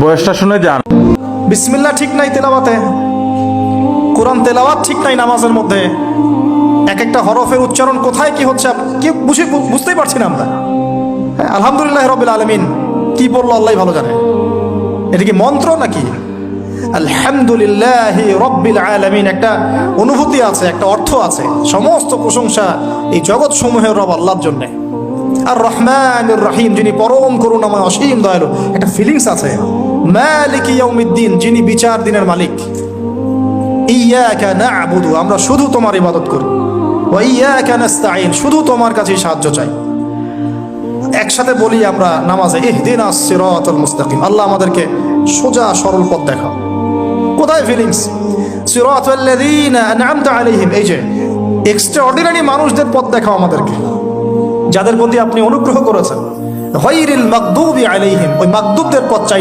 বয়সটা শুনে যান। বিসমিল্লাহ ঠিক নাই তেলাওয়াতে, কোরআন তেলাওয়াত ঠিক নাই নামাজের মধ্যে। এক একটা হরফের উচ্চারণ কোথায় কি হচ্ছে কি বুঝতেই পারছি না আমরা। হ্যাঁ, আলহামদুলিল্লাহ রাব্বিল আলামিন কি বললো আল্লাহই ভালো জানে। এটা কি মন্ত্র নাকি? আলহামদুলিল্লাহি রাব্বিল আলামিন একটা অনুভূতি আছে, একটা অর্থ আছে। সমস্ত প্রশংসা এই জগৎ সমূহের রব আল্লাহর জন্য। আর রহমানুর রহিম, যিনি পরম করুণাময় অসীম দয়ালু, একটা ফিলিংস আছে। মালিকি ইয়াউমিদ্দিন, যিনি বিচার দিনের মালিক। ইয়্যাকা না'বুদু, আমরা শুধু তোমার ইবাদত করি। ওয়া ইয়্যাকা নাস্তাঈন, শুধু তোমার কাছেই সাহায্য চাই। একসাথে বলি আমরা নামাজে, ইহদিনাস সিরাতাল মুস্তাকিম, আল্লাহ আমাদেরকে সোজা সরল পথ দেখাও। কোথায় ফিলিংস? সিরাতাল্লাযীনা আন'আমতা আলাইহিম, এই যে এক্সট্রাঅর্ডিনারি মানুষদের পথ দেখাও আমাদেরকে, যাদের প্রতি আপনি অনুগ্রহ করেছেন। গায়রিল মাগদুবি আলাইহিম, ওই মাগদুবদের পথ চাই।